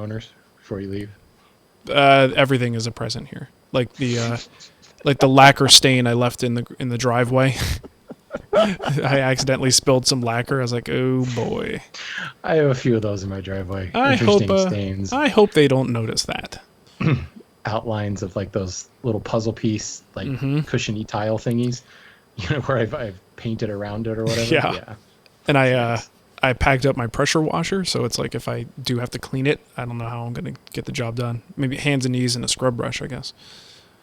owners before you leave? Everything is a present here. Like the lacquer stain I left in the driveway. I accidentally spilled some lacquer. I was like, oh boy. I have a few of those in my driveway. I Stains. I hope they don't notice that. Outlines of like those little puzzle piece, like cushiony tile thingies, where I've painted around it or whatever. Yeah. And I packed up my pressure washer, so it's like if I do have to clean it, I don't know how I'm going to get the job done. Maybe hands and knees and a scrub brush, I guess.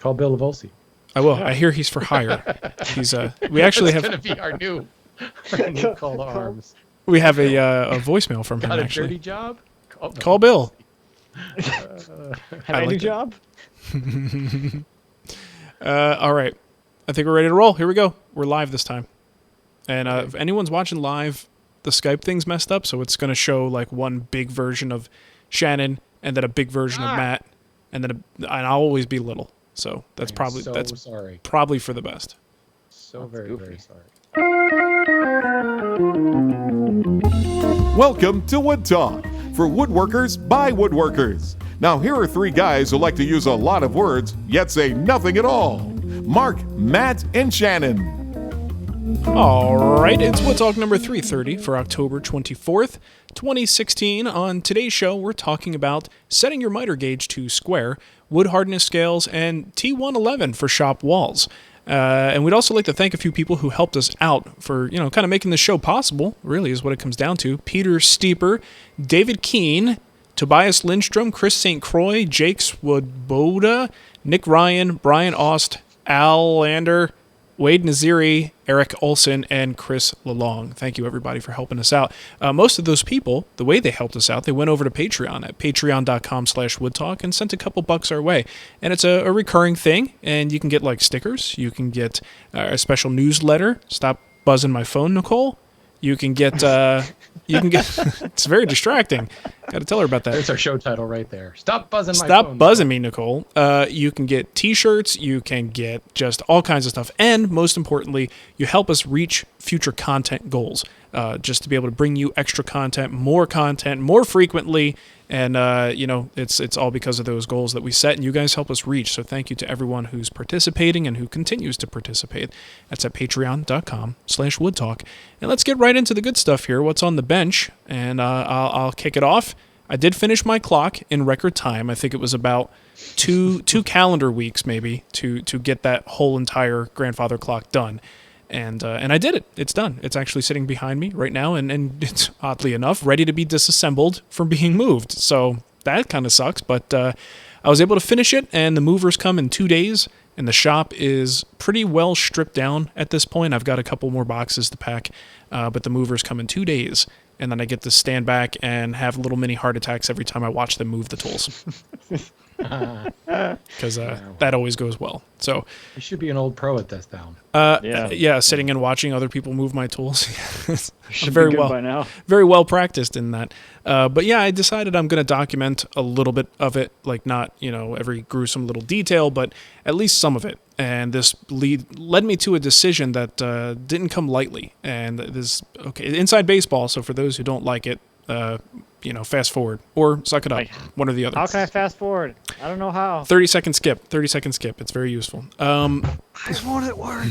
Call Bill Lavolsi. I will. I hear he's for hire. We actually have. It's going to be our new call to arms. We have a voicemail from him. Got a actually. dirty job? Call Bill. Have I a new job? All right. I think we're ready to roll. Here we go. We're live this time. And if anyone's watching live, the Skype thing's messed up, so it's going to show like one big version of Shannon and then a big version of Matt, and then and I'll always be little. So that's probably sorry. Probably for the best. So very, very sorry. Welcome to Wood Talk, for woodworkers by woodworkers. Now here are three guys who like to use a lot of words, yet say nothing at all. Mark, Matt, and Shannon. All right, it's Wood Talk number 330 for October 24th, 2016. On today's show, we're talking about setting your miter gauge to square, wood hardness scales, and T111 for shop walls. And we'd also like to thank a few people who helped us out for, kind of making this show possible, really is what it comes down to. Peter Steeper, David Keene, Tobias Lindstrom, Chris St. Croix, Jake Swoboda, Nick Ryan, Brian Aust, Al Lander, Wade Naziri, Eric Olson, and Chris Lalong. Thank you, everybody, for helping us out. Most of those people, the way they helped us out, they went over to Patreon at patreon.com/woodtalk and sent a couple bucks our way. And it's a recurring thing, and you can get, like, stickers. You can get a special newsletter. Stop buzzing my phone, Nicole. You can get... it's very distracting. Got to tell her about that. That's our show title right there. Stop buzzing my phone. Stop buzzing me, Nicole. You can get t-shirts. You can get just all kinds of stuff. And most importantly, you help us reach future content goals. Just to be able to bring you extra content, more frequently. And, it's all because of those goals that we set and you guys help us reach. So thank you to everyone who's participating and who continues to participate. That's at patreon.com/woodtalk. And let's get right into the good stuff here. What's on the bench? And I'll kick it off. I did finish my clock in record time. I think it was about two calendar weeks maybe to get that whole entire grandfather clock done. And I did it. It's done. It's actually sitting behind me right now, and it's, oddly enough, ready to be disassembled from being moved. So that kind of sucks, but I was able to finish it, and the movers come in 2 days, and the shop is pretty well stripped down at this point. I've got a couple more boxes to pack, but the movers come in 2 days, and then I get to stand back and have little mini heart attacks every time I watch them move the tools. Because that always goes well. So you should be an old pro at this now. Yeah, sitting and watching other people move my tools. Should very be good by now. Very well practiced in that. But yeah, I decided I'm going to document a little bit of it, like not every gruesome little detail, but at least some of it. And this led me to a decision that didn't come lightly. And this inside baseball. So for those who don't like it, fast forward or suck it up. One or the other. How can I fast forward? I don't know how. 30-second skip. It's very useful. Why won't it work?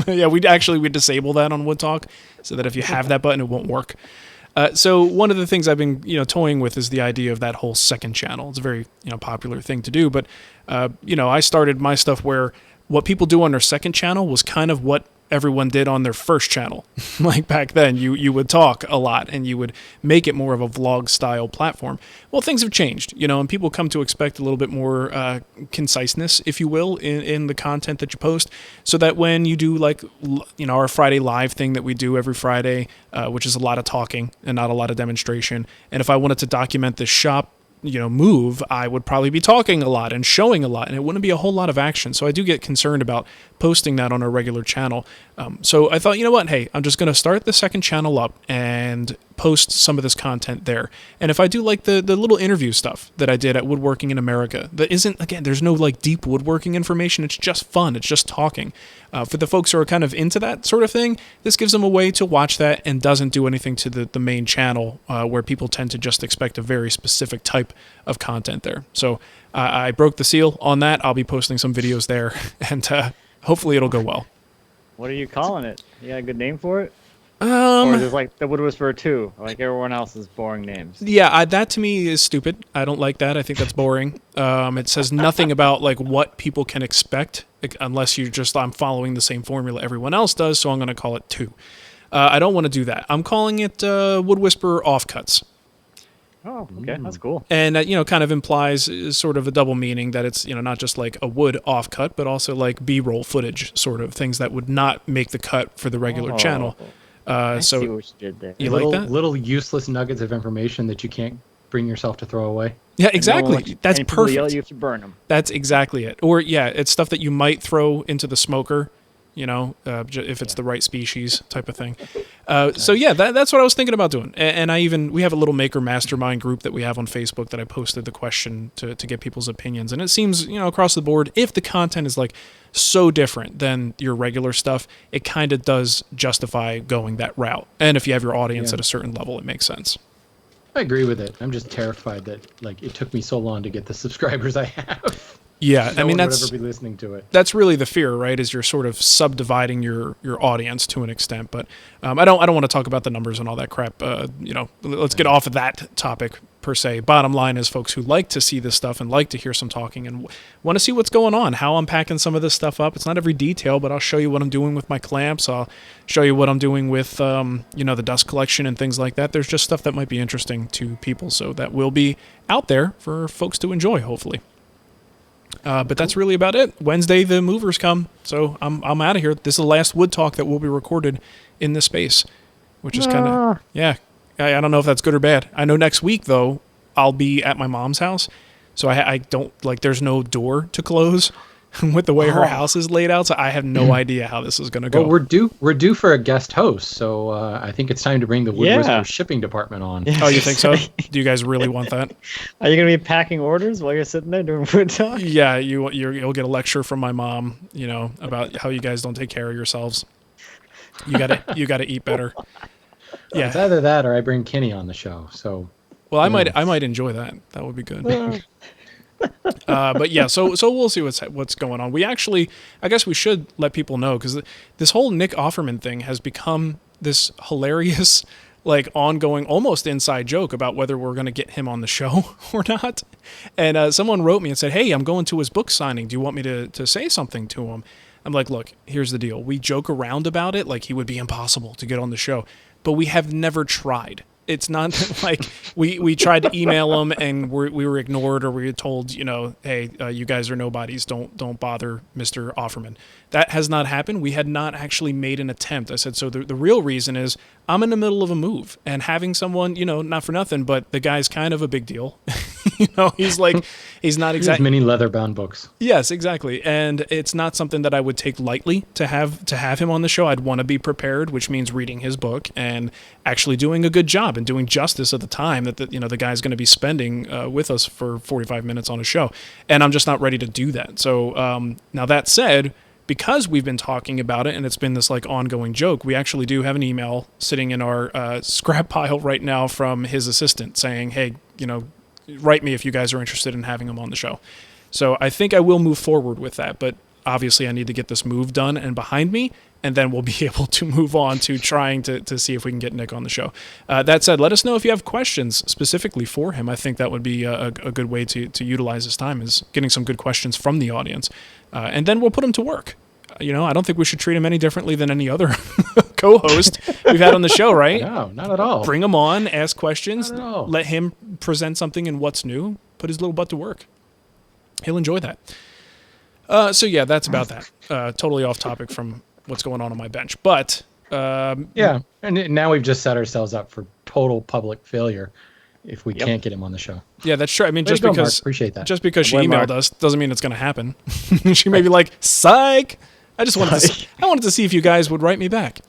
Yeah, we disable that on Wood Talk so that if you have that button, it won't work. So one of the things I've been toying with is the idea of that whole second channel. It's a very popular thing to do, but I started my stuff where what people do on their second channel was kind of what everyone did on their first channel. Like back then, you would talk a lot and you would make it more of a vlog style platform. Well, things have changed, and people come to expect a little bit more conciseness, if you will, in the content that you post, so that when you do our Friday live thing that we do every Friday, which is a lot of talking and not a lot of demonstration. And if I wanted to document this shop move, I would probably be talking a lot and showing a lot, and it wouldn't be a whole lot of action. So I do get concerned about posting that on a regular channel. So I thought, hey, I'm just going to start the second channel up and post some of this content there. And if I do like the little interview stuff that I did at Woodworking in America, that isn't, again, there's no like deep woodworking information. It's just fun. It's just talking. For the folks who are kind of into that sort of thing, this gives them a way to watch that and doesn't do anything to the main channel where people tend to just expect a very specific type of content there. So I broke the seal on that. I'll be posting some videos there, and hopefully it'll go well. What are you calling it? You got a good name for it? Or is it like the Wood Whisperer 2, like everyone else's boring names? Yeah, that to me is stupid. I don't like that. I think that's boring. It says nothing about like what people can expect, unless I'm following the same formula everyone else does, so I'm going to call it 2. I don't want to do that. I'm calling it Wood Whisperer Offcuts. Oh, okay, that's cool. And that, kind of implies sort of a double meaning that it's, not just like a wood offcut, but also like B-roll footage, sort of things that would not make the cut for the regular channel. I see what you did there. You like that? Little useless nuggets of information that you can't bring yourself to throw away. Yeah, exactly. That's perfect. Yell at you if you burn them. That's exactly it. Or it's stuff that you might throw into the smoker, if it's the right species type of thing. So yeah, that's what I was thinking about doing. And we have a little maker mastermind group that we have on Facebook that I posted the question to get people's opinions. And it seems, across the board, if the content is like so different than your regular stuff, it kind of does justify going that route. And if you have your audience at a certain level, it makes sense. I agree with it. I'm just terrified that it took me so long to get the subscribers I have. Yeah, no one would ever be listening to it. That's really the fear, right? Is you're sort of subdividing your audience to an extent. But I don't want to talk about the numbers and all that crap. Let's get off of that topic per se. Bottom line is, folks who like to see this stuff and like to hear some talking and want to see what's going on, how I'm packing some of this stuff up. It's not every detail, but I'll show you what I'm doing with my clamps. I'll show you what I'm doing with the dust collection and things like that. There's just stuff that might be interesting to people, so that will be out there for folks to enjoy, hopefully. But that's really about it. Wednesday, the movers come, so I'm out of here. This is the last wood talk that will be recorded in this space, which is kind of, I don't know if that's good or bad. I know next week, though, I'll be at my mom's house, so I don't, there's no door to close with the way her house is laid out, so I have no idea how this is going to go. Well, we're due for a guest host, so I think it's time to bring the Wood Whisperer shipping department on. Oh, you think so? Do you guys really want that? Are you going to be packing orders while you're sitting there doing wood talk? Yeah, you'll get a lecture from my mom, about how you guys don't take care of yourselves. You gotta eat better. Yeah, it's either that or I bring Kenny on the show. So, well, I might enjoy that. That would be good. But yeah, so we'll see what's going on. We actually, I guess we should let people know, because this whole Nick Offerman thing has become this hilarious, ongoing, almost inside joke about whether we're going to get him on the show or not. And someone wrote me and said, "Hey, I'm going to his book signing. Do you want me to say something to him?" I'm like, "Look, here's the deal. We joke around about it, like he would be impossible to get on the show, but we have never tried. It's not like we tried to email him and we were ignored, or we were told, hey, you guys are nobodies. Don't bother Mr. Offerman. That has not happened. We had not actually made an attempt. I said, so the real reason is I'm in the middle of a move, and having someone, not for nothing, but the guy's kind of a big deal. He's not exactly many leather-bound books. Yes, exactly. And it's not something that I would take lightly to have him on the show. I'd want to be prepared, which means reading his book and actually doing a good job and doing justice at the time that the guy's going to be spending with us for 45 minutes on a show. And I'm just not ready to do that. So now that said, because we've been talking about it and it's been this ongoing joke, we actually do have an email sitting in our scrap pile right now from his assistant saying, hey, write me if you guys are interested in having him on the show. So I think I will move forward with that, but obviously I need to get this move done and behind me, and then we'll be able to move on to trying to see if we can get Nick on the show. That said, let us know if you have questions specifically for him. I think that would be a good way to utilize his time, is getting some good questions from the audience. And then we'll put him to work. I don't think we should treat him any differently than any other co-host we've had on the show, right? No, not at all. Bring him on, ask questions, let him present something in what's new, put his little butt to work. He'll enjoy that. So yeah, that's about that. Totally off topic from what's going on my bench. But yeah, and now we've just set ourselves up for total public failure if we can't get him on the show. Yeah, that's true. I mean, just because because Mark. Appreciate that. Just because she emailed us doesn't mean it's going to happen. She may be like, psych. I wanted to see if you guys would write me back.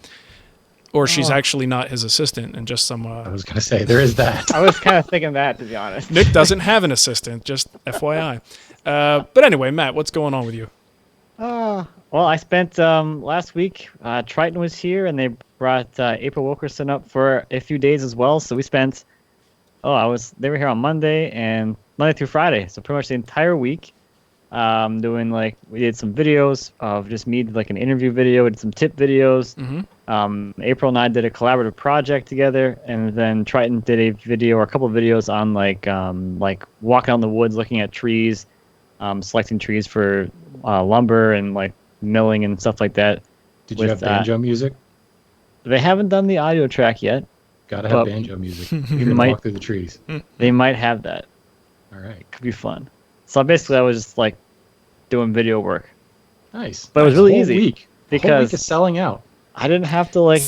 Or she's actually not his assistant and just some... I was going to say, there is that. I was kind of thinking that, to be honest. Nick doesn't have an assistant, just FYI. But anyway, Matt, what's going on with you? Well, I spent last week, Triton was here, and they brought April Wilkerson up for a few days as well. So we spent, they were here on Monday through Friday. So pretty much the entire week. Doing we did some videos of just me, like an interview video, we did some tip videos. Mm-hmm. April and I did a collaborative project together, and then Triton did a video or a couple of videos on like walking out in the woods, looking at trees, selecting trees for lumber and like milling and stuff like that. Did you have banjo music? They haven't done the audio track yet. Gotta have banjo music. You can walk through the trees. They might have that. All right. Could be fun. So basically, I was just like doing video work. Nice. But it was really easy week. because whole week is selling out. I didn't have to like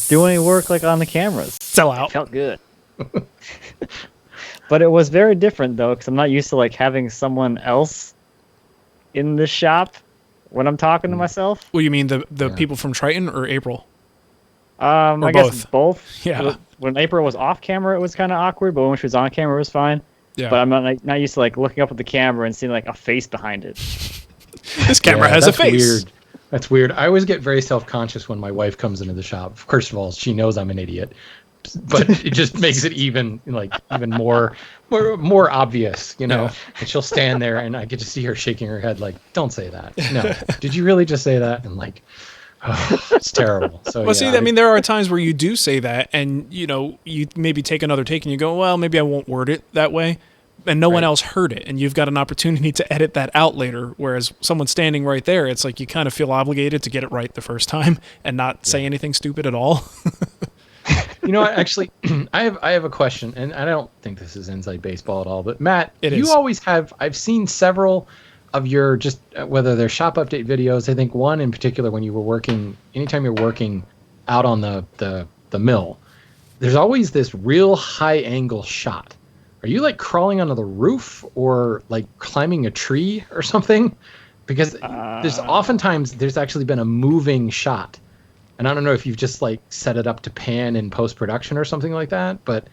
do any work like on the cameras. Sell out. It felt good. But it was very different though, because I'm not used to like having someone else in the shop when I'm talking to myself. Well, you mean the people from Triton or April? I guess both. Yeah. When April was off camera, it was kind of awkward, but when she was on camera, it was fine. Yeah. But I'm not used to like looking up at the camera and seeing like a face behind it. This camera has a face. Weird. That's weird. I always get very self-conscious when my wife comes into the shop. First of all, she knows I'm an idiot, but it just makes it even more obvious, you know. Yeah. And she'll stand there, and I get to see her shaking her head like, "Don't say that. No, did you really just say that?" And like, oh, it's terrible. So Well, see, I mean, there are times where you do say that, and you maybe take another take, and you go, "Well, maybe I won't word it that way." And no one else heard it, and you've got an opportunity to edit that out later. Whereas someone standing right there, it's like you kind of feel obligated to get it right the first time and not say anything stupid at all. You know what? Actually, I have a question, and I don't think this is inside baseball at all. But Matt, you always have. I've seen several of your just whether they're shop update videos. I think one in particular when you were working. Anytime you're working out on the mill, there's always this real high angle shot. Are you like crawling onto the roof or like climbing a tree or something? Because there's actually been a moving shot. And I don't know if you've just like set it up to pan in post-production or something like that. But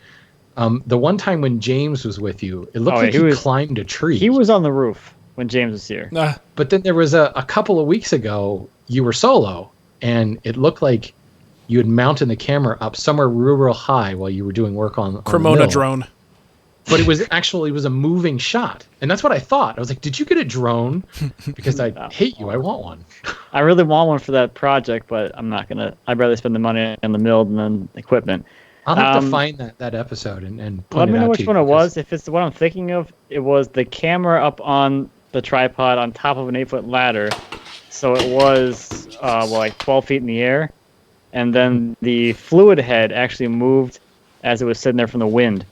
the one time when James was with you, it looked like he climbed a tree. He was on the roof when James was here. But then there was a couple of weeks ago, you were solo, and it looked like you had mounted the camera up somewhere real high while you were doing work on Cremona the mill. drone. But it was a moving shot. And that's what I thought. I was like, did you get a drone? Because I hate you. I want one. I really want one for that project, but I'm not going to. I'd rather spend the money on the mill than the equipment. I'll have to find that episode and let me know which one it was. Because... If it's the one I'm thinking of, it was the camera up on the tripod on top of an 8-foot ladder. So it was like 12 feet in the air. And then the fluid head actually moved as it was sitting there from the wind.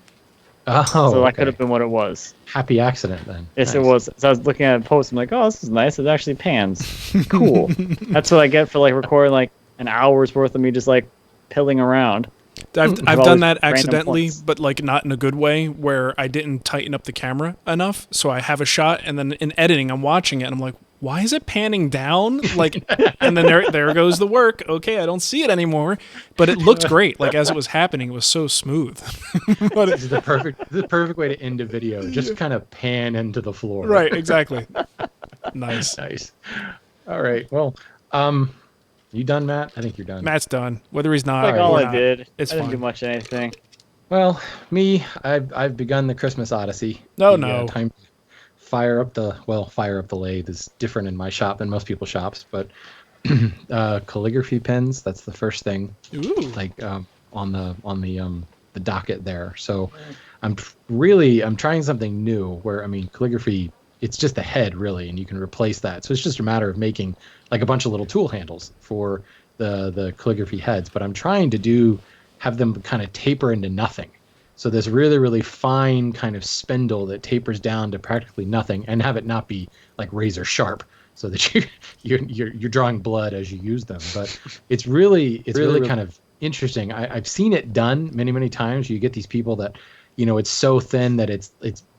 Oh, so that could have been what it was. Happy accident then. Yes, nice. It was. So I was looking at a post. I'm like, oh, this is nice. It actually pans. Cool. That's what I get for like recording like an hour's worth of me just like pilling around. I've done that accidentally, but like not in a good way, where I didn't tighten up the camera enough. So I have a shot, and then in editing, I'm watching it, and I'm like, why is it panning down? Like, and then there goes the work. Okay, I don't see it anymore, but it looked great. Like as it was happening, it was so smooth. But this is the perfect way to end a video. Just kind of pan into the floor. Right. Exactly. Nice. All right. Well, you done, Matt? I think you're done. Matt's done. Whether he's not, like all I did. It's I didn't fine. do much of anything. Well, me, I've begun the Christmas Odyssey. No. Time to fire up the lathe is different in my shop than most people's shops, but calligraphy pens, that's the first thing. Ooh. Like on the docket there. So I'm trying something new where, I mean, calligraphy, it's just the head really, and you can replace that. So it's just a matter of making like a bunch of little tool handles for the calligraphy heads, but I'm trying to have them kind of taper into nothing. So this really, really fine kind of spindle that tapers down to practically nothing, and have it not be like razor sharp, so that you're drawing blood as you use them. But it's really kind of interesting. I've seen it done many, many times. You get these people that, it's so thin that it's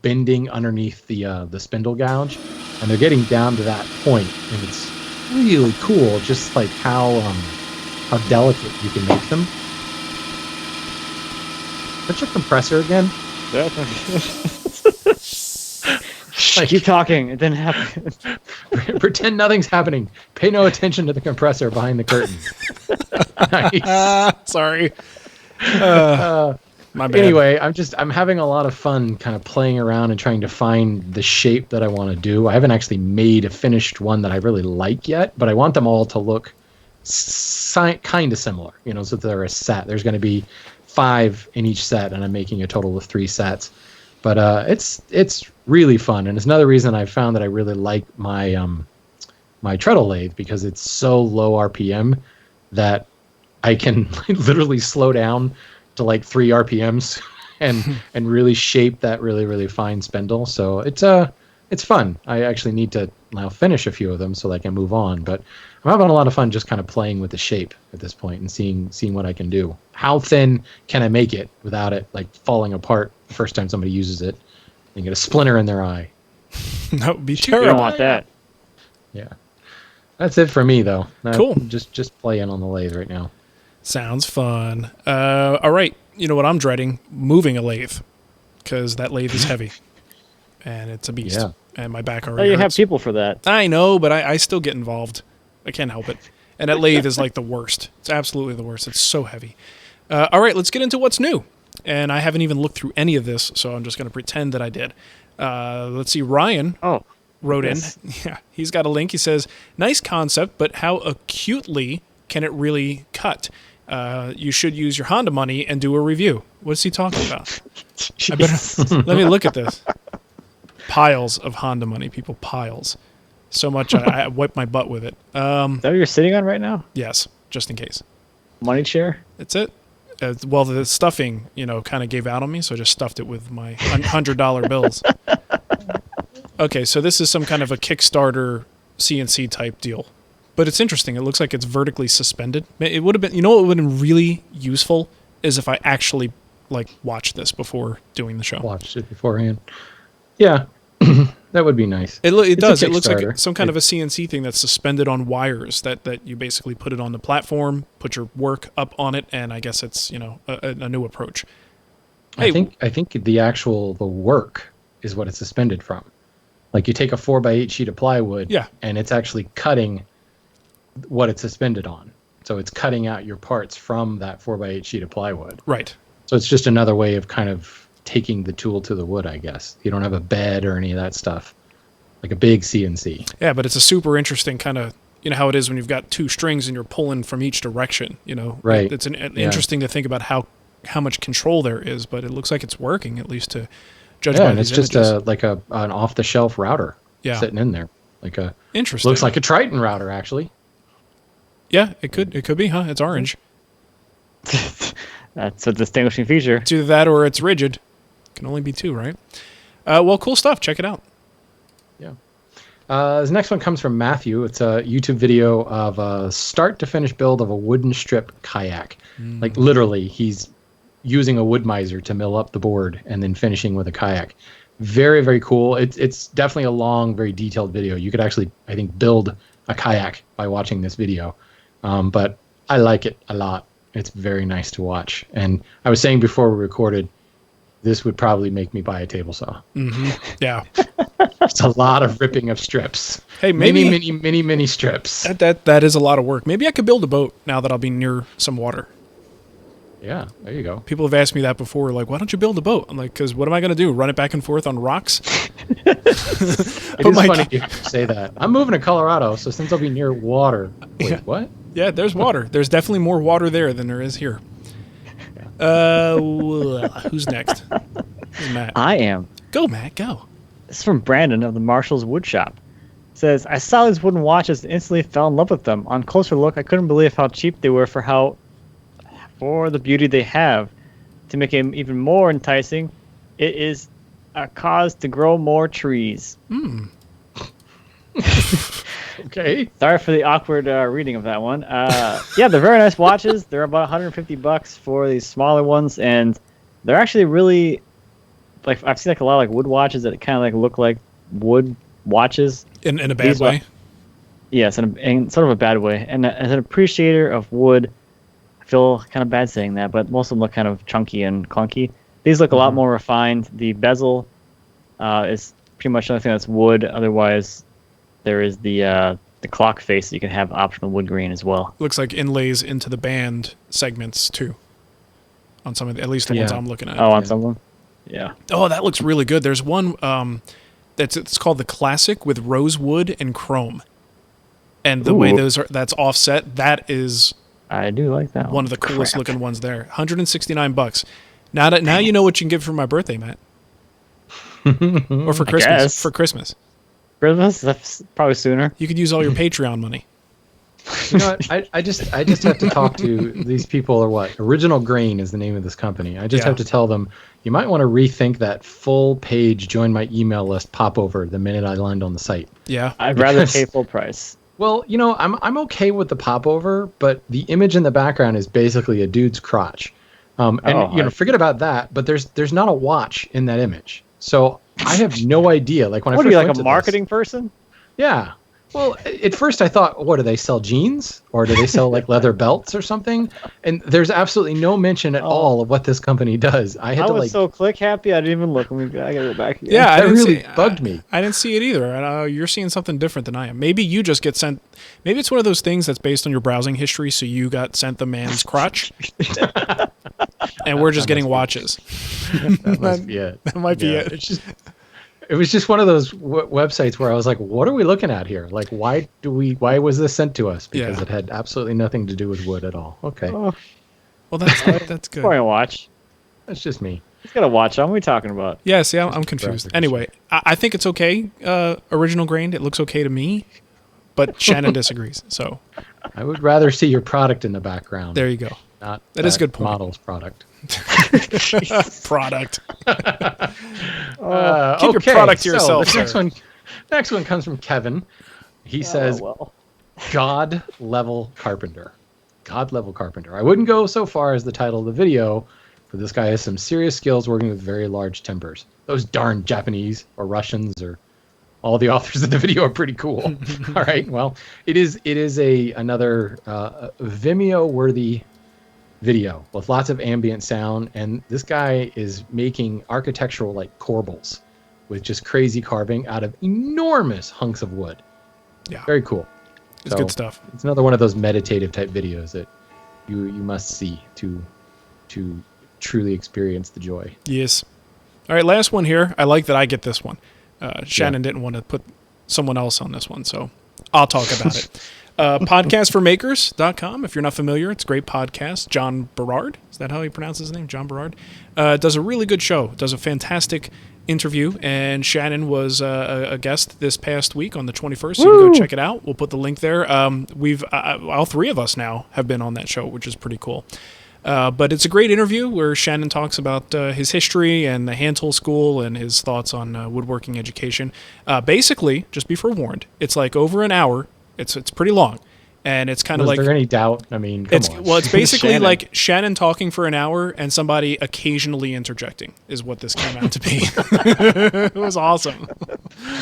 bending underneath the spindle gouge, and they're getting down to that point, and it's really cool. Just like how how delicate you can make them. What's your compressor again? Keep talking. It didn't happen. Pretend nothing's happening. Pay no attention to the compressor behind the curtain. Nice. Sorry. My bad. Anyway, I'm having a lot of fun kind of playing around and trying to find the shape that I want to do. I haven't actually made a finished one that I really like yet, but I want them all to look kind of similar, so that they're a set. There's going to be 5 in each set, and I'm making a total of 3 sets. But it's really fun, and it's another reason I found that I really like my my treadle lathe, because it's so low RPM that I can literally slow down to like 3 RPMs and really shape that really, really fine spindle. So it's fun. I actually need to now finish a few of them so that I can move on. But I'm having a lot of fun just kind of playing with the shape at this point and seeing what I can do. How thin can I make it without it like falling apart the first time somebody uses it and get a splinter in their eye? That would be You terrible. don't want that. Yeah. That's it for me, though. Cool. Just playing on the lathe right now. Sounds fun. All right. You know what I'm dreading? Moving a lathe, because that lathe is heavy, and it's a beast. Yeah. And my back Oh, already you have hurts. people for that. I know, but I still get involved. I can't help it. And that lathe is like the worst. It's absolutely the worst. It's so heavy. All right, let's get into what's new. And I haven't even looked through any of this, so I'm just going to pretend that I did. Let's see. Ryan wrote yes. in. Yeah, he's got a link. He says, nice concept, but how acutely can it really cut? You should use your Honda money and do a review. What's he talking about? I better let me look at this. Piles of Honda money, people. Piles. So much I wipe my butt with it. Is that what you're sitting on right now? Yes, just in case. Money chair? That's it. Well, the stuffing, kind of gave out on me, so I just stuffed it with my $100 bills. Okay, so this is some kind of a Kickstarter CNC type deal. But it's interesting. It looks like it's vertically suspended. It would have been, what would have been really useful is if I actually watched this before doing the show. Watched it beforehand. Yeah, that would be nice. It does. a It looks like Kickstarter. some kind of a CNC thing that's suspended on wires that you basically put it on the platform, put your work up on it, and I guess it's, a new approach. Hey, I think the work is what it's suspended from. Like you take a 4x8 sheet of plywood, Yeah. and it's actually cutting what it's suspended on. So it's cutting out your parts from that 4x8 sheet of plywood. right. So it's just another way of kind of taking the tool to the wood, I guess. You don't have a bed or any of that stuff, like a big CNC. Yeah, but it's a super interesting kind of, how it is when you've got 2 strings and you're pulling from each direction, Right. It's interesting to think about how much control there is, but it looks like it's working, at least to judge by And it's these just images. an off-the-shelf router sitting in there. Interesting. Looks like a Triton router, actually. Yeah, it could be, huh? It's orange. That's a distinguishing feature. It's either that or it's rigid. Can only be 2, right? Well, cool stuff. Check it out. Yeah. This next one comes from Matthew. It's a YouTube video of a start to finish build of a wooden strip kayak. Like literally, he's using a wood miser to mill up the board and then finishing with a kayak. Very, very cool. It's definitely a long, very detailed video. You could actually, I think, build a kayak by watching this video. But I like it a lot. It's very nice to watch. And I was saying before we recorded, this would probably make me buy a table saw. Mm-hmm. Yeah. It's a lot of ripping of strips. Hey, maybe many strips. that is a lot of work. Maybe I could build a boat now that I'll be near some water. Yeah, there you go. People have asked me that before, like, why don't you build a boat? I'm like, because what am I going to do? Run it back and forth on rocks? It is funny you say that. I'm moving to Colorado, so since I'll be near water. Wait, Yeah. what? Yeah, there's water. There's definitely more water there than there is here. Who's next? Who's Matt? I am. Go, Matt, go. This is from Brandon of the Marshall's Wood Shop. It says, I saw these wooden watches and instantly fell in love with them. On closer look, I couldn't believe how cheap they were for the beauty they have. To make it even more enticing, it is a cause to grow more trees. Okay. Sorry for the awkward reading of that one. Yeah, they're very nice watches. They're about $150 for these smaller ones, and they're actually really I've seen a lot of wood watches that kind of look like wood watches. In a bad These way. Yes, in sort of a bad way. And as an appreciator of wood, I feel kind of bad saying that, but most of them look kind of chunky and clunky. These look a lot more refined. The bezel is pretty much the only thing that's wood. Otherwise, there is the clock face that you can have optional wood grain as well. Looks like inlays into the band segments too. On some of at least the ones I'm looking at. Oh, on some of them? Yeah. Oh, that looks really good. There's one it's called the Classic with rosewood and chrome. And the way that's offset, that is I do like that one of the coolest looking ones there. $169. Now you know what you can give for my birthday, Matt. Or for Christmas. For Christmas. Christmas? That's probably sooner. You could use all your Patreon money. You know what? I just have to talk to these people, or what? Original Grain is the name of this company. I just have to tell them, you might want to rethink that full page join my email list popover the minute I land on the site. Yeah. I'd rather pay full price. Well, you know, I'm okay with the popover, but the image in the background is basically a dude's crotch. Forget about that, but there's not a watch in that image. So I have no idea. Like when what I first are you, like a marketing person? Yeah. Well, at first I thought, what, do they sell jeans? Or do they sell like leather belts or something? And there's absolutely no mention at all of what this company does. I was so click happy I didn't even look. I gotta go back again. Yeah, that really bugged me. I didn't see it either. You're seeing something different than I am. Maybe you just get sent. Maybe it's one of those things that's based on your browsing history, so you got sent the man's crotch. And we're just getting watches. That must be it. That might be it. It was just one of those websites where I was like, what are we looking at here? Like, why was this sent to us? Because it had absolutely nothing to do with wood at all. Okay. Well, that's good. Probably a watch. That's just me. He's got a watch. What are we talking about? Yeah, see, I'm confused. Anyway, I think it's okay. Original grain. It looks okay to me. But Shannon disagrees. So I would rather see your product in the background. There you go. Not that is a good point. Model's product. Product. Keep your product to yourself. The next one comes from Kevin. He says, God level carpenter. God level carpenter. I wouldn't go so far as the title of the video, but this guy has some serious skills working with very large timbers. Those darn Japanese or Russians or all the authors of the video are pretty cool. All right. Well, it is another Vimeo worthy video with lots of ambient sound, and this guy is making architectural like corbels with just crazy carving out of enormous hunks of wood. Yeah, very cool. It's good stuff. It's another one of those meditative type videos that you must see to truly experience the joy. Yes. All right, last one here. I like that I get this one. Shannon didn't want to put someone else on this one, so I'll talk about it. Podcastformakers.com. If you're not familiar, it's a great podcast. John Berard, is that how he pronounces his name? John Berard does a really good show. Does a fantastic interview, and Shannon was a guest this past week on the 21st. So you can go check it out. We'll put the link there. We've all three of us now have been on that show, which is pretty cool. But it's a great interview where Shannon talks about his history and the hand tool school and his thoughts on woodworking education. Basically, just be forewarned, it's like over an hour. It's pretty long, and it's kind of like. Is there any doubt? I mean, come on. Well, it's basically like Shannon talking for an hour and somebody occasionally interjecting is what this came out to be. It was awesome.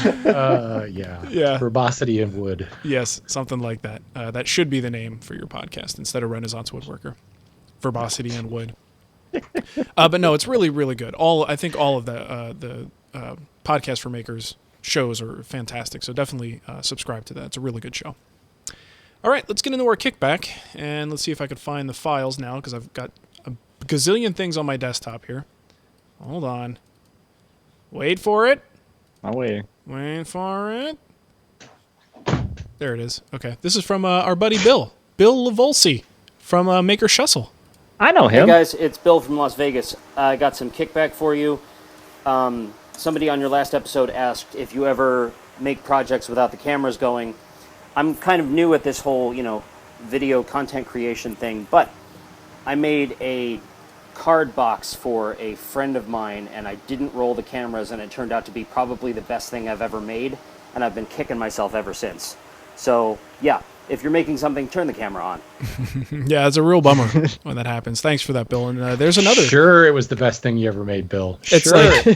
Yeah. Verbosity of wood. Yes, something like that. That should be the name for your podcast instead of Renaissance Woodworker. Verbosity and wood. But no, it's really, really good. I think all of the Podcast for Makers shows are fantastic, so definitely subscribe to that. It's a really good show. All right, let's get into our kickback, and let's see if I could find the files now, because I've got a gazillion things on my desktop here. Hold on. Wait for it. I'm waiting. Wait for it. There it is. Okay, this is from our buddy Bill Lavolsi from Maker Shussle. I know him. Hey guys, it's Bill from Las Vegas. I got some kickback for you. Somebody on your last episode asked if you ever make projects without the cameras going. I'm kind of new at this whole, video content creation thing, but I made a card box for a friend of mine, and I didn't roll the cameras, and it turned out to be probably the best thing I've ever made, and I've been kicking myself ever since. So, yeah, if you're making something, turn the camera on. Yeah, it's a real bummer when that happens. Thanks for that, Bill. And there's another. Sure, it was the best thing you ever made, Bill. It's sure. like,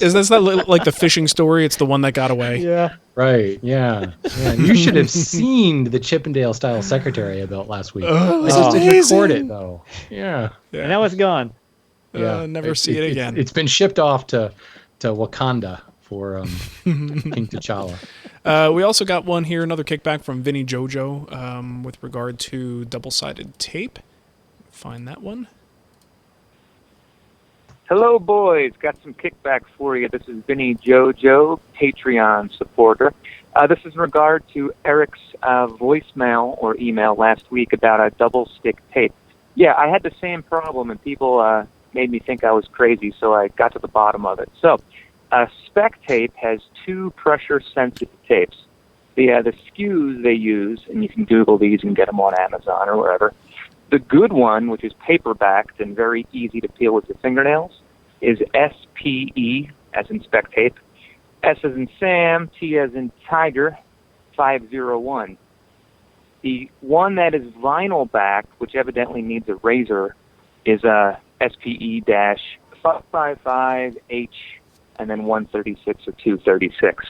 is this not like the fishing story? It's the one that got away. Yeah. Right, yeah. You should have seen the Chippendale-style secretary I built last week. Oh, I just didn't amazing. record it, though. Yeah. And now it's gone. Yeah. Never see it again. It's been shipped off to Wakanda for King T'Challa. We also got one here, another kickback from Vinny Jojo with regard to double-sided tape. Find that one. Hello, boys. Got some kickback for you. This is Vinny Jojo, Patreon supporter. This is in regard to Eric's voicemail or email last week about a double-stick tape. Yeah, I had the same problem, and people made me think I was crazy, so I got to the bottom of it. So, spec tape has two pressure-sensitive tapes. The SKUs they use, and you can Google these and get them on Amazon or wherever. The good one, which is paper-backed and very easy to peel with your fingernails, is SPE, as in spec tape. S as in Sam, T as in Tiger, 501. The one that is vinyl-backed, which evidently needs a razor, is SPE-555H and then 136 or 236.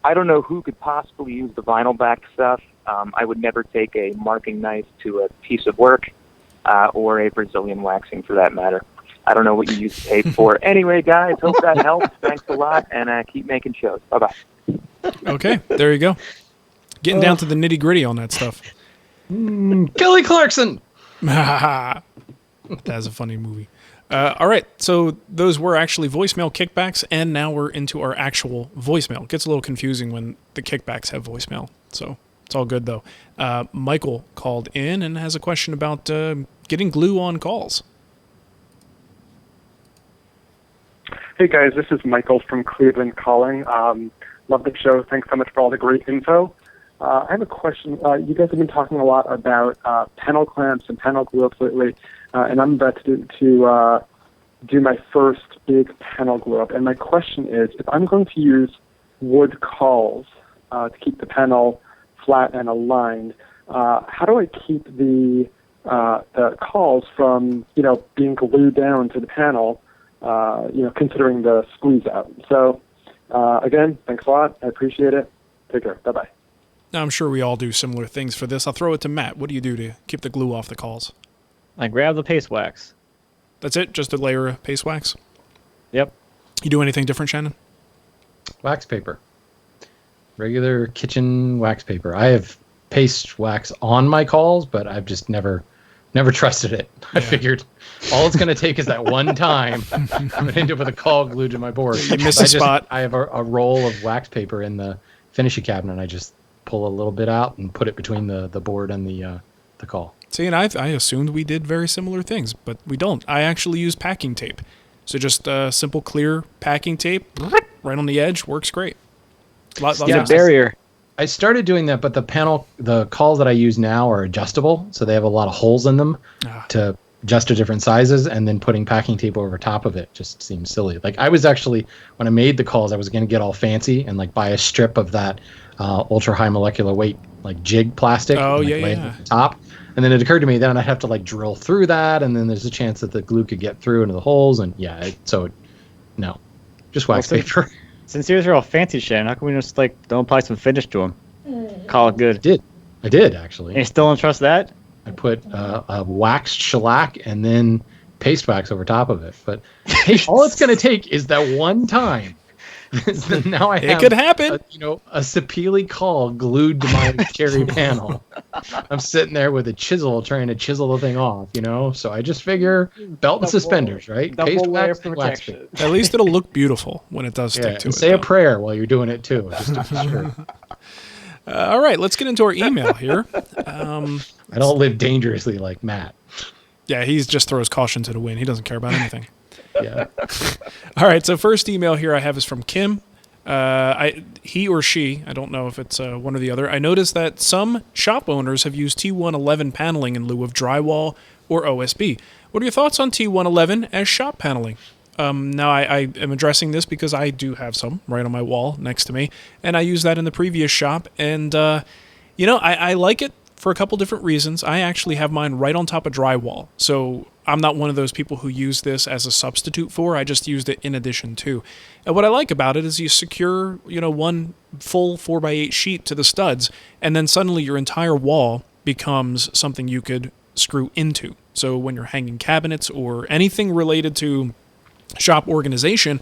I don't know who could possibly use the vinyl back stuff. I would never take a marking knife to a piece of work or a Brazilian waxing for that matter. I don't know what you use tape for. Anyway, guys, hope that helps. Thanks a lot, and keep making shows. Bye-bye. Okay, there you go. Getting down to the nitty-gritty on that stuff. Kelly Clarkson! That's a funny movie. All right, so those were actually voicemail kickbacks, and now we're into our actual voicemail. It gets a little confusing when the kickbacks have voicemail, so it's all good, though. Michael called in and has a question about getting glue on calls. Hey, guys, this is Michael from Cleveland calling. Love the show. Thanks so much for all the great info. I have a question. You guys have been talking a lot about panel clamps and panel glue-ups lately, and I'm about to do my first big panel glue-up. And my question is, if I'm going to use wood cawls to keep the panel flat and aligned, how do I keep the cawls from, being glued down to the panel, considering the squeeze out? So, again, thanks a lot. I appreciate it. Take care. Bye-bye. Now, I'm sure we all do similar things for this. I'll throw it to Matt. What do you do to keep the glue off the calls? I grab the paste wax. That's it? Just a layer of paste wax? Yep. You do anything different, Shannon? Wax paper. Regular kitchen wax paper. I have paste wax on my calls, but I've just never trusted it. I figured all it's going to take is that one time I'm going to end up with a call glued to my board. You miss a spot. I have a roll of wax paper in the finishing cabinet, and I just pull a little bit out and put it between the board and the call. See, and I assumed we did very similar things, but we don't. I actually use packing tape. So just simple, clear packing tape right on the edge works great. It's a barrier. I started doing that, but the calls that I use now are adjustable, so they have a lot of holes in them to adjust to different sizes, and then putting packing tape over top of it just seems silly. Like, I was actually, when I made the calls, I was going to get all fancy and buy a strip of that ultra high molecular weight jig plastic. Oh, and, lay it on the top. And then it occurred to me then I'd have to drill through that, and then there's a chance that the glue could get through into the holes, and no, just wax paper. Since yours are all fancy, Shannon, how come we just don't apply some finish to them? Call it good. I did actually. And you still don't trust that? I put a waxed shellac and then paste wax over top of it. But hey, all it's going to take is that one time. Now I have it could happen. A Sapele call glued to my cherry panel. I'm sitting there with a chisel trying to chisel the thing off, So I just figure belt and suspenders, right? Paste wax and wax paper. At least it'll look beautiful when it does stick to it. Say a prayer while you're doing it too, just to be sure. All right, let's get into our email here. I don't live dangerously like Matt. Yeah, he just throws caution to the wind. He doesn't care about anything. Yeah. All right, so first email here I have is from Kim. He or she, I don't know if it's one or the other. I noticed that some shop owners have used T111 paneling in lieu of drywall or OSB. What are your thoughts on T111 as shop paneling? Now, I am addressing this because I do have some right on my wall next to me, and I used that in the previous shop, and, I like it for a couple different reasons. I actually have mine right on top of drywall, so I'm not one of those people who use this as a substitute for. I just used it in addition to. And what I like about it is you secure, one full 4x8 sheet to the studs, and then suddenly your entire wall becomes something you could screw into. So when you're hanging cabinets or anything related to shop organization,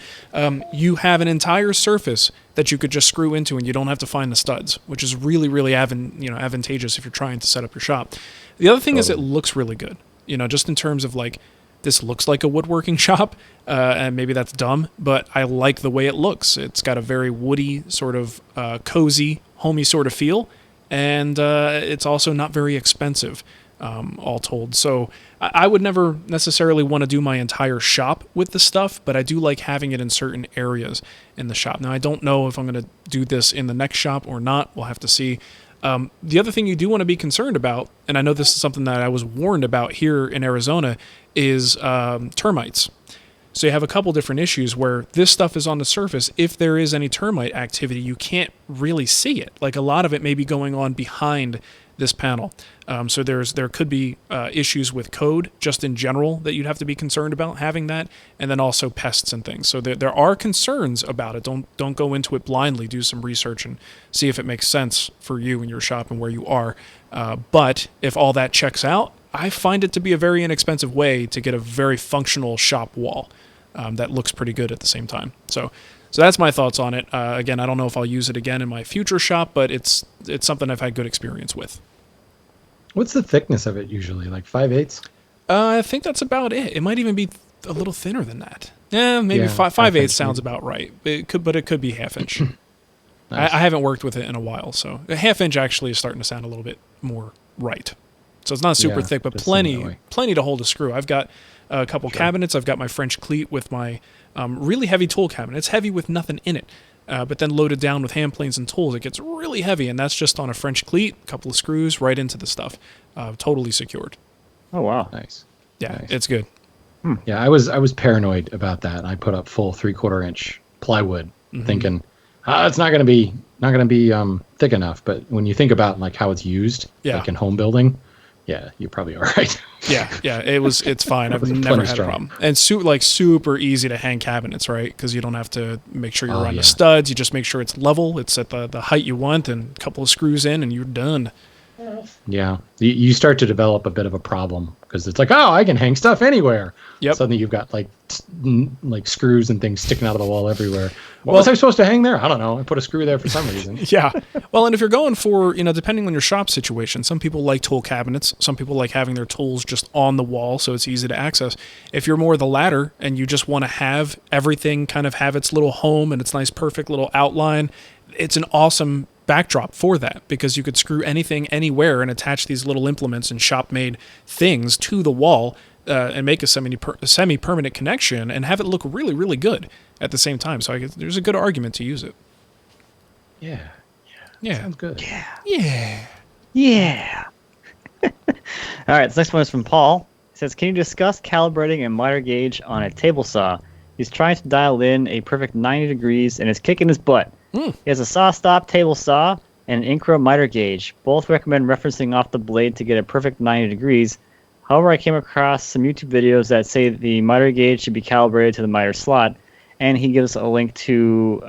you have an entire surface that you could just screw into, and you don't have to find the studs, which is really, really advantageous if you're trying to set up your shop. The other thing is it looks really good. Just in terms of like, this looks like a woodworking shop, and maybe that's dumb, but I like the way it looks. It's got a very woody, sort of cozy, homey sort of feel, and it's also not very expensive, all told. So I would never necessarily want to do my entire shop with the stuff, but I do like having it in certain areas in the shop. Now, I don't know if I'm going to do this in the next shop or not. We'll have to see. The other thing you do want to be concerned about, and I know this is something that I was warned about here in Arizona, is termites. So you have a couple different issues where this stuff is on the surface. If there is any termite activity, you can't really see it. Like, a lot of it may be going on behind this panel. So there could be issues with code just in general that you'd have to be concerned about having that, and then also pests and things. So there are concerns about it. Don't go into it blindly. Do some research and see if it makes sense for you and your shop and where you are. But if all that checks out, I find it to be a very inexpensive way to get a very functional shop wall that looks pretty good at the same time. So that's my thoughts on it. Again, I don't know if I'll use it again in my future shop, but it's something I've had good experience with. What's the thickness of it usually? Like 5/8? I think that's about it. It might even be a little thinner than that. Yeah, maybe 5/8 sounds about right. It could be half inch. Nice. I haven't worked with it in a while, so a half inch actually is starting to sound a little bit more right. So it's not super thick, but plenty to hold a screw. I've got a couple cabinets. I've got my French cleat with my really heavy tool cabinet. It's heavy with nothing in it. But then loaded down with hand planes and tools, it gets really heavy, and that's just on a French cleat, a couple of screws right into the stuff, totally secured. Oh wow, nice. Yeah, nice. It's good. Yeah, I was paranoid about that, and I put up full 3/4 inch plywood, thinking it's not going to be thick enough. But when you think about like how it's used, like in home building, yeah, you're probably all right. Yeah, it's fine. I've never had a problem. And super easy to hang cabinets, right? Because you don't have to make sure you're on the studs. You just make sure it's level. It's at the height you want, and a couple of screws in, and you're done. Yeah, you start to develop a bit of a problem because it's like, I can hang stuff anywhere. Yep. Suddenly you've got like screws and things sticking out of the wall everywhere. What was I supposed to hang there? I don't know. I put a screw there for some reason. Yeah. Well, and if you're going for, depending on your shop situation, some people like tool cabinets. Some people like having their tools just on the wall so it's easy to access. If you're more the latter and you just want to have everything kind of have its little home and its nice, perfect little outline, it's an awesome backdrop for that, because you could screw anything anywhere and attach these little implements and shop-made things to the wall and make a semi-permanent connection and have it look really, really good at the same time. So I guess there's a good argument to use it. Yeah. Sounds good. Yeah. All right, this next one is from Paul. He says, can you discuss calibrating a miter gauge on a table saw? He's trying to dial in a perfect 90 degrees and is kicking his butt. He has a saw stop table saw and an Incro miter gauge. Both recommend referencing off the blade to get a perfect 90 degrees. However, I came across some YouTube videos that say the miter gauge should be calibrated to the miter slot, and he gives a link to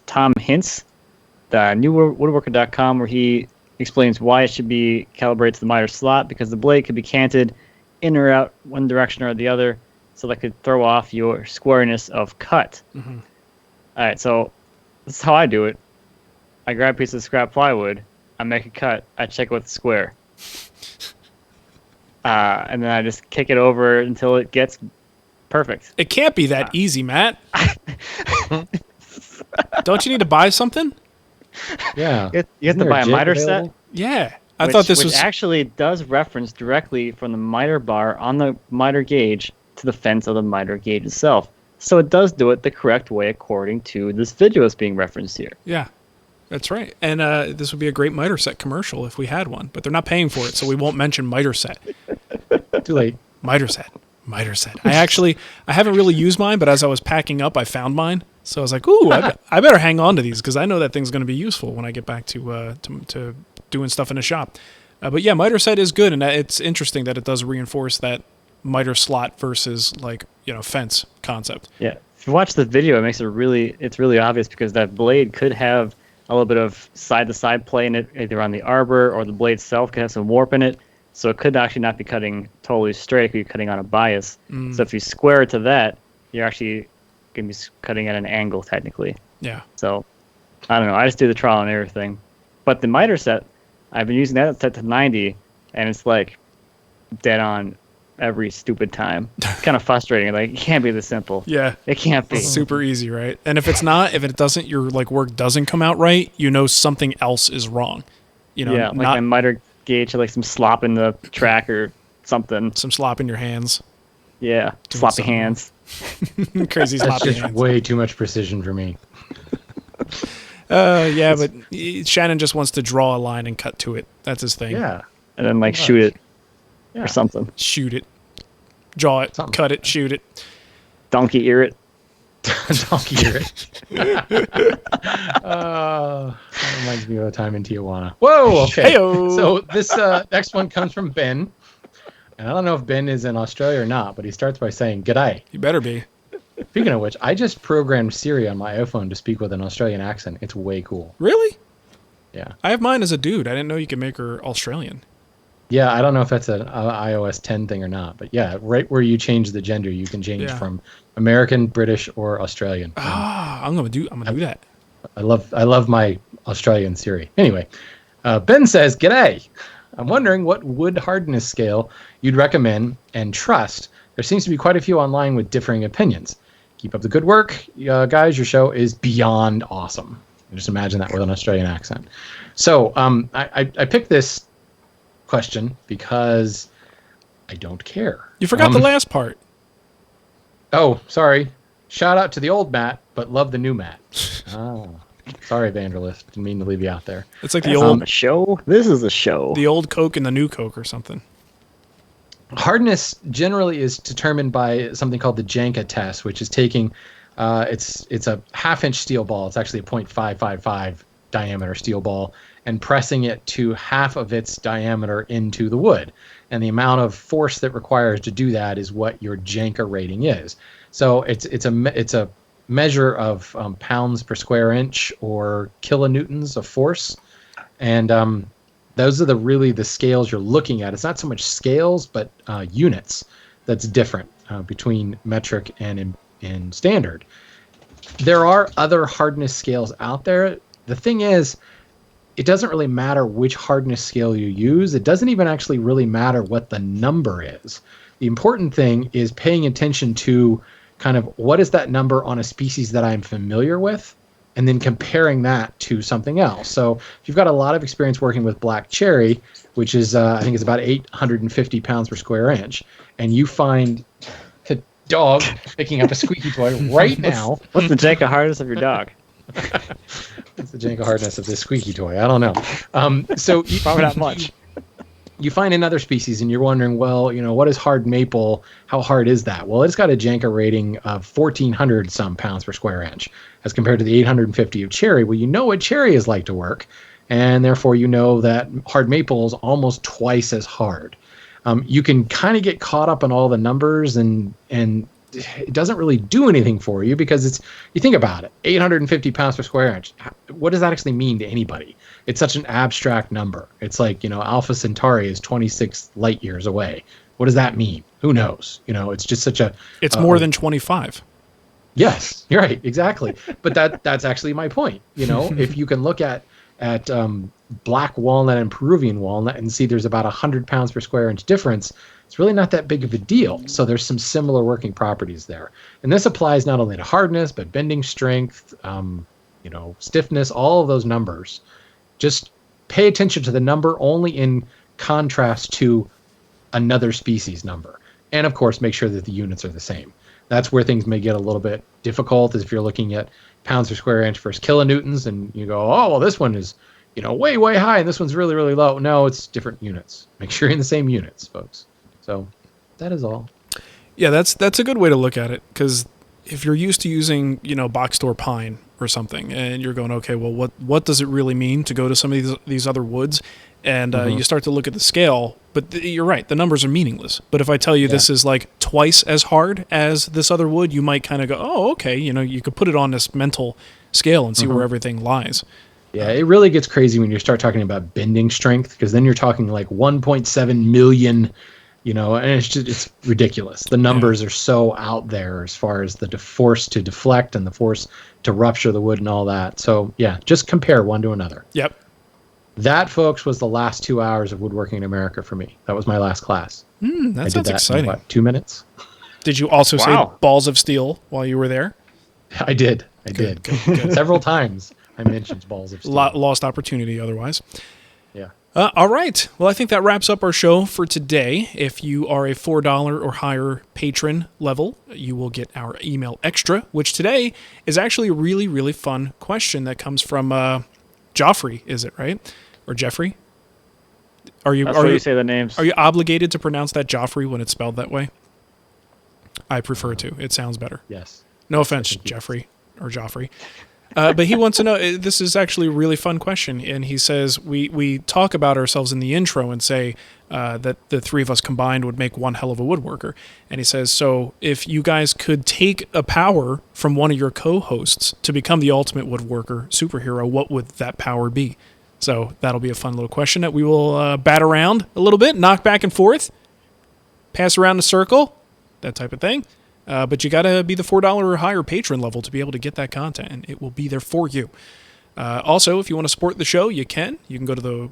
Tom Hintz, the newwoodworker.com, where he explains why it should be calibrated to the miter slot, because the blade could be canted in or out one direction or the other, so that could throw off your squareness of cut. All right, so this is how I do it. I grab a piece of scrap plywood, I make a cut, I check it with the square. And then I just kick it over until it gets perfect. It can't be that easy, Matt. Don't you need to buy something? Yeah. You have to buy a miter set? Yeah. I thought this was... Which actually does reference directly from the miter bar on the miter gauge to the fence of the miter gauge itself. So it does do it the correct way according to this video that's being referenced here. Yeah, that's right. And this would be a great miter set commercial if we had one, but they're not paying for it, so we won't mention miter set. Too late. Miter set. I haven't really used mine, but as I was packing up, I found mine. So I was like, ooh, I better hang on to these because I know that thing's going to be useful when I get back to doing stuff in a shop. But yeah, miter set is good, and it's interesting that it does reinforce that miter slot versus fence concept. Yeah. If you watch the video, it's really obvious because that blade could have a little bit of side-to-side play in it, either on the arbor or the blade itself could have some warp in it. So it could actually not be cutting totally straight. It could be cutting on a bias. So if you square it to that, you're actually going to be cutting at an angle, technically. Yeah. So, I don't know. I just do the trial and error thing. But the miter set, I've been using that set to 90, and it's like dead on every stupid time. It's kind of frustrating. Like, it can't be this simple. Yeah. It can't be. It's super easy, right? And if it doesn't, your work doesn't come out right, something else is wrong. Yeah, my miter gauge had some slop in the track or something. Some slop in your hands. Yeah, sloppy hands. Crazy That's sloppy just hands. way too much precision for me. Yeah, but Shannon just wants to draw a line and cut to it. That's his thing. Yeah. And then shoot it Yeah. or something. Shoot it. Draw it. Something Cut like it. Shoot it. Donkey ear it. Donkey ear it. That reminds me of a time in Tijuana. Whoa, okay. Heyo. So this next one comes from Ben. And I don't know if Ben is in Australia or not, but he starts by saying, "G'day." You better be. Speaking of which, I just programmed Siri on my iPhone to speak with an Australian accent. It's way cool. Really? Yeah. I have mine as a dude. I didn't know you could make her Australian. Yeah, I don't know if that's an iOS 10 thing or not, but yeah, right where you change the gender, you can change from American, British, or Australian. I'm gonna do that. I love my Australian Siri. Anyway, Ben says, "G'day. I'm wondering what wood hardness scale you'd recommend and trust. There seems to be quite a few online with differing opinions. Keep up the good work, guys. Your show is beyond awesome." Just imagine that with an Australian accent. So I picked this question because I don't care. You forgot the last part. Oh, sorry. Shout out to the old Matt, but love the new Matt. Oh, sorry, Evangelist. Didn't mean to leave you out there. It's like That's on the show. This is a show. the old Coke and the new Coke or something. Hardness generally is determined by something called the Janka test, which is taking it's a half-inch steel ball. It's actually a .555 diameter steel ball, and pressing it to half of its diameter into the wood. And the amount of force that requires to do that is what your Janka rating is. So it's a measure of pounds per square inch or kilonewtons of force, and those are the scales you're looking at. It's not so much scales, but units. That's different between metric and in standard. There are other hardness scales out there. The thing is, it doesn't really matter which hardness scale you use. It doesn't even actually really matter what the number is. The important thing is paying attention to kind of what is that number on a species that I'm familiar with, and then comparing that to something else. So if you've got a lot of experience working with black cherry, which is I think it's about 850 pounds per square inch, and you find a dog picking up a squeaky toy right now. What's the Janka hardness of your dog? What's the Janka hardness of this squeaky toy? I don't know. So Probably not much. You find another species and you're wondering, well, what is hard maple? How hard is that? Well, it's got a Janka rating of 1,400 some pounds per square inch as compared to the 850 of cherry. Well, you know what cherry is like to work, and therefore you know that hard maple is almost twice as hard. You can kind of get caught up in all the numbers, and it doesn't really do anything for you because you think about it, 850 pounds per square inch. What does that actually mean to anybody? It's such an abstract number. It's like, Alpha Centauri is 26 light years away. What does that mean? Who knows? It's just such a... It's more than 25. Yes, you're right. Exactly. But that's actually my point. If you can look at black walnut and Peruvian walnut and see there's about 100 pounds per square inch difference, it's really not that big of a deal. So there's some similar working properties there. And this applies not only to hardness, but bending strength, stiffness, all of those numbers. Just pay attention to the number only in contrast to another species number. And of course, make sure that the units are the same. That's where things may get a little bit difficult, is if you're looking at pounds per square inch versus kilonewtons and you go, oh, well, this one is, way, way high and this one's really, really low. No, it's different units. Make sure you're in the same units, folks. So that is all. Yeah, that's a good way to look at it, because if you're used to using, box store pine or something, and you're going, okay, well, what does it really mean to go to some of these other woods? And you start to look at the scale, but you're right, the numbers are meaningless. But if I tell you this is like twice as hard as this other wood, you might kind of go, oh, okay, you could put it on this mental scale and see where everything lies. Yeah, it really gets crazy when you start talking about bending strength, because then you're talking like 1.7 million, and it's ridiculous. The numbers are so out there as far as the force to deflect and the force to rupture the wood and all that. So yeah, just compare one to another. Yep. That, folks, was the last 2 hours of woodworking in America for me. That was my last class. That sounds exciting. In, 2 minutes? Did you also say balls of steel while you were there? I did. Good. Several times I mentioned balls of steel. Lost opportunity otherwise. Yeah. All right. Well, I think that wraps up our show for today. If you are a $4 or higher patron level, you will get our email extra, which today is actually a really, really fun question that comes from Joffrey, is it, right? Or Jeffrey? That's how you say the names. Are you obligated to pronounce that Joffrey when it's spelled that way? I prefer to. It sounds better. Yes. No offense, Jeffrey or Joffrey. But he wants to know, this is actually a really fun question. And he says, we talk about ourselves in the intro and say that the three of us combined would make one hell of a woodworker. And he says, so if you guys could take a power from one of your co-hosts to become the ultimate woodworker superhero, what would that power be? So that'll be a fun little question that we will bat around a little bit, knock back and forth, pass around the circle, that type of thing. But you got to be the $4 or higher patron level to be able to get that content, and it will be there for you. Also, if you want to support the show, you can. You can go to the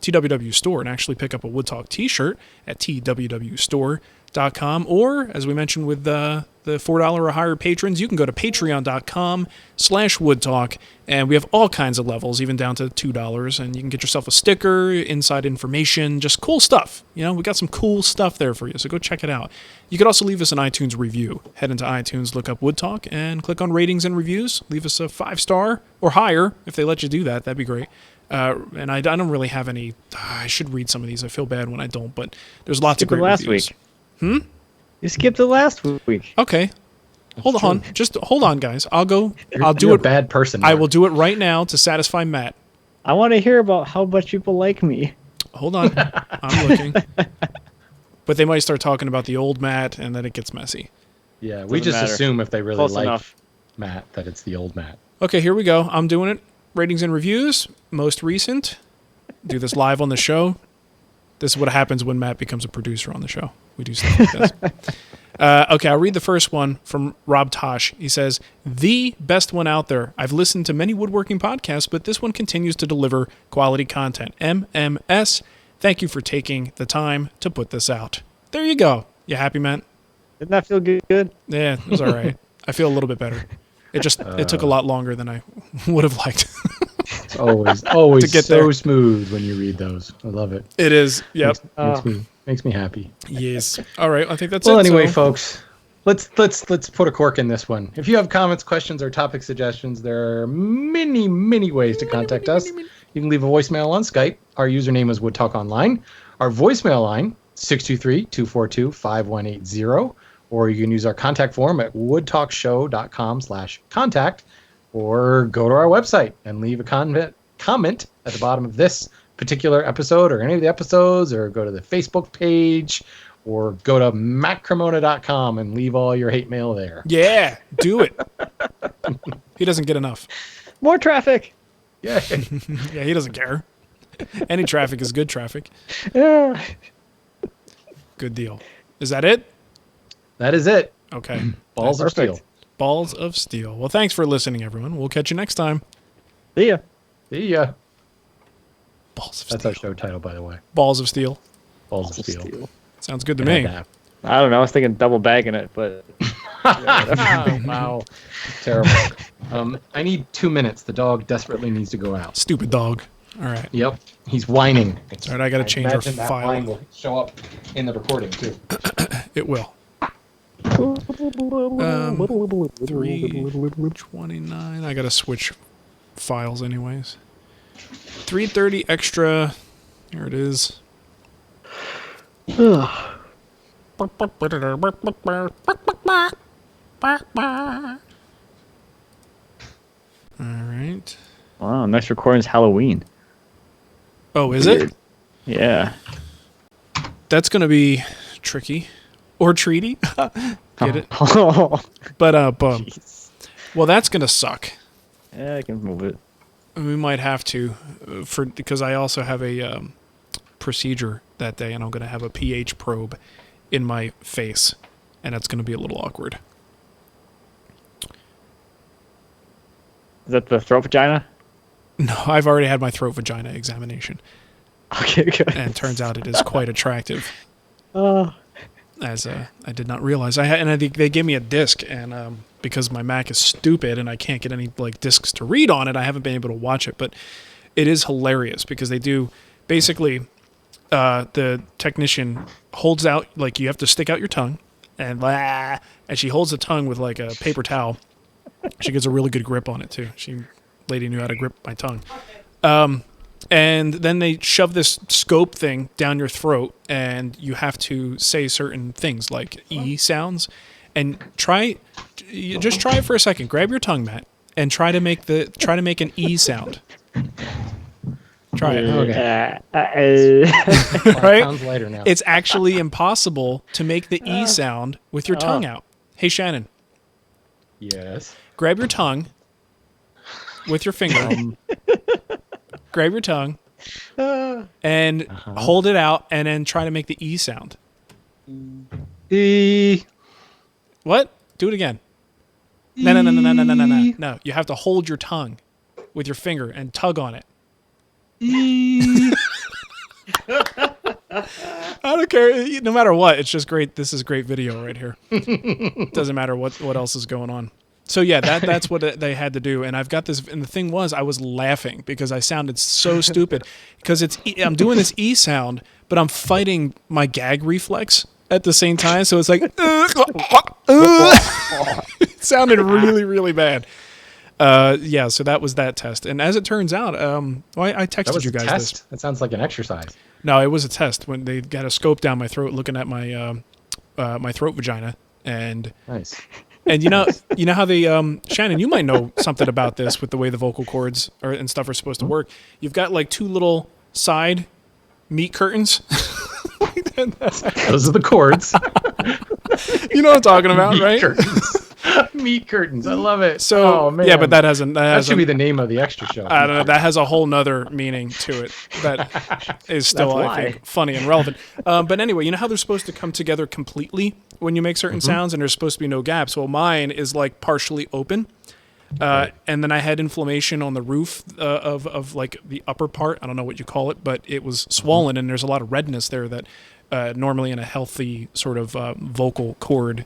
TWW store and actually pick up a Wood Talk t-shirt at twwstore.com. Or, as we mentioned with the $4 or higher patrons, you can go to patreon.com/woodtalk, and we have all kinds of levels, even down to $2, and you can get yourself a sticker, inside information, just cool stuff. We got some cool stuff there for you, so go check it out. You could also leave us an iTunes review. Head into iTunes, look up Wood Talk, and click on ratings and reviews. Leave us a 5-star or higher if they let you do that. That'd be great. And I don't really have any. I should read some of these. I feel bad when I don't, but there's lots of great reviews. Week. You skipped it last week. Okay. Hold on. Just hold on, guys. I'll do You're it. A bad person. I will do it right now to satisfy Matt. I want to hear about how much people like me. Hold on. I'm looking. But they might start talking about the old Matt, and then it gets messy. Yeah, we just assume if they really Close like enough. Matt that it's the old Matt. Okay, here we go. I'm doing it. Ratings and reviews. Most recent. Do this live on the show. This is what happens when Matt becomes a producer on the show. We do stuff like this. Okay, I'll read the first one from Rob Tosh. He says, the best one out there. I've listened to many woodworking podcasts, but this one continues to deliver quality content. MMS, thank you for taking the time to put this out. There you go. You happy, Matt? Didn't that feel good? Yeah, it was all right. I feel a little bit better. It took a lot longer than I would have liked. It's always to get so there. Smooth when you read those. I love it. It is. Yep. Makes me happy. Yes. All right. I think that's well, it. Anyway, so. folks, let's put a cork in this one. If you have comments, questions, or topic suggestions, there are many ways to contact us. You can leave a voicemail on Skype. Our username is Wood Talk Online. Our voicemail line 623-242-5180, or you can use our contact form at woodtalkshow.com/contact, or go to our website and leave a comment at the bottom of this particular episode or any of the episodes, or go to the Facebook page, or go to mattcremona.com and leave all your hate mail there. Yeah, do it. He doesn't get enough. More traffic. Yeah. Yeah, he doesn't care. Any traffic is good traffic. Yeah. Good deal. Is that it? That is it. Okay. Balls of steel. Balls of steel. Well, thanks for listening, everyone. We'll catch you next time. See ya. See ya. Balls of That's steel. our show title, by the way. Balls of steel. Balls of steel. Sounds good to me. I don't know. I was thinking double bagging it, but wow. Terrible. I need 2 minutes. The dog desperately needs to go out. Stupid dog. All right. Yep. He's whining. All right, I got to change our imagine that file. whine will show up in the recording, too. It will. 329. I got to switch files anyways. 330 extra. Here it is. All right. Wow, next recording's Halloween. Oh, is it? Yeah. That's going to be tricky. Or treaty. Get it? Oh, But, jeez. well, that's going to suck. Yeah, I can move it. We might have to, because I also have a procedure that day, and I'm going to have a pH probe in my face, and that's going to be a little awkward. Is that the throat vagina? No, I've already had my throat vagina examination, Okay, good. and it turns out it is quite attractive. Oh. As I did not realize, I think they gave me a disc, and because my Mac is stupid and I can't get any like discs to read on it, I haven't been able to watch it. But it is hilarious because they do basically the technician holds out, like, you have to stick out your tongue, and she holds the tongue with like a paper towel. She gets a really good grip on it too. Lady knew how to grip my tongue. And then they shove this scope thing down your throat, and you have to say certain things like E sounds. And just try it for a second. Grab your tongue, Matt, and try to make an E sound. Try it. Okay. Right? Sounds lighter now. It's actually impossible to make the E sound with your tongue out. Hey, Shannon, Yes. grab your tongue with your finger. Grab your tongue and hold it out, and then try to make the E sound. E. What? Do it again. No. No, you have to hold your tongue with your finger and tug on it. E. I don't care. No matter what, it's just great. This is great video right here. Doesn't matter what else is going on. So yeah, that's what they had to do. And I've got this. And the thing was, I was laughing because I sounded so stupid because I'm doing this E sound, but I'm fighting my gag reflex at the same time. So it's like, it sounded really, really bad. Yeah, so that was that test. And as it turns out, I texted That was you a guys test? this. That sounds like an exercise. No, it was a test when they got a scope down my throat looking at my my throat vagina. And Nice. you know how they Shannon, you might know something about this with the way the vocal cords and stuff are supposed to work. You've got like two little side meat curtains. Those are the cords. You know what I'm talking about, Meat right? curtains. Meat curtains. I love it. So oh, man. yeah, but that should be the name of the extra show. I don't know. That has a whole nother meaning to it that is still, That's I think, why. funny and relevant. But anyway, you know how they're supposed to come together completely when you make certain sounds, and there's supposed to be no gaps. Well, mine is like partially open, and then I had inflammation on the roof of like the upper part. I don't know what you call it, but it was swollen, and there's a lot of redness there that normally in a healthy sort of vocal cord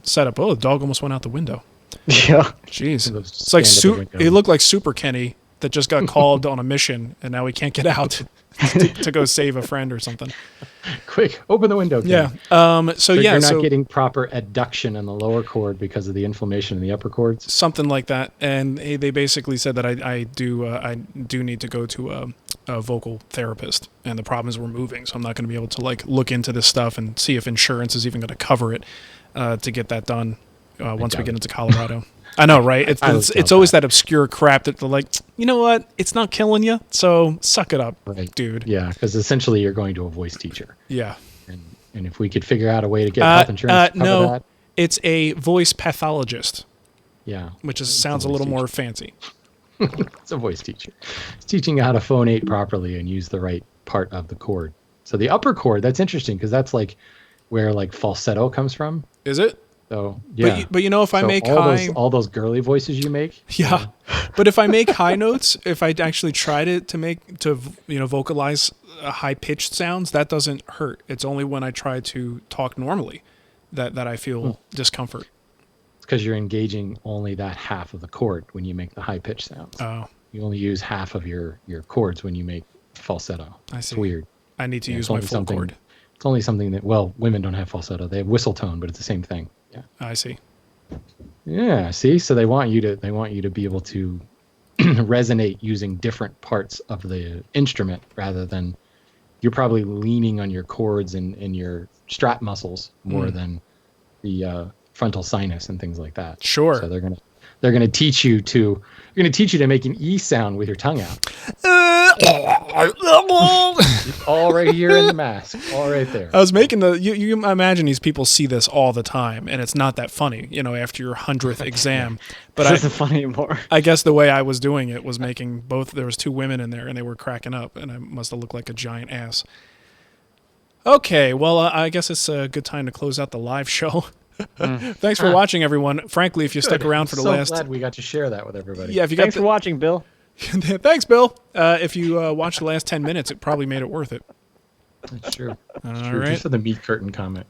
setup. Oh, the dog almost went out the window. Yeah. Jeez. Those It's like stand at the window. it looked like Super Kenny that just got called on a mission and now he can't get out to go save a friend or something. Quick, open the window. Ken. Yeah. So So yeah, you're not so getting proper adduction in the lower cord because of the inflammation in the upper cords. something like that. And they basically said that I do need to go to a vocal therapist, and the problem is we're moving, so I'm not going to be able to like look into this stuff and see if insurance is even going to cover it to get that done once we doubt get it. into Colorado. I know, right? It's doubt always that obscure crap that they're like, you know what? It's not killing you, so suck it up, Right. dude. Yeah, because essentially you're going to a voice teacher, Yeah. and if we could figure out a way to get health insurance to cover no, that, it's a voice pathologist, yeah, which It's sounds a voice little teacher. more fancy. It's a voice teacher. It's teaching you how to phonate properly and use the right part of the chord. So the upper chord, that's interesting because that's like where like falsetto comes from. Is it? So yeah, But you know, if I So make all high, all those girly voices you make, yeah. But if I make high notes, if I actually try to vocalize high pitched sounds, that doesn't hurt. It's only when I try to talk normally that I feel discomfort. it's because you're engaging only that half of the chord when you make the high pitch sounds. Oh, You only use half of your chords when you make falsetto. I It's see. weird. I need to Yeah, use it's my only full something- chord. It's only something that, well, women don't have falsetto. They have whistle tone, but it's the same thing. Yeah. I see. Yeah. See, so they want you to be able to resonate using different parts of the instrument rather than you're probably leaning on your chords and your strap muscles more than the frontal sinus and things like that. Sure. So they're They're going to teach you to make an E sound with your tongue out. It's all right here in the mask, all right there. I was making you imagine these people see this all the time, and it's not that funny, after your 100th exam. But This isn't funny anymore. I guess the way I was doing it was making both. There was two women in there, and they were cracking up, and I must have looked like a giant ass. Okay, well, I guess it's a good time to close out the live show. Thanks for watching, everyone. Frankly, if you stuck around for the last, glad we got to share that with everybody. Yeah, if you Thanks for watching, Bill. Thanks, Bill. If you watched the last 10 minutes, it probably made it worth it. That's true. All True. right. Just for the meat curtain comment.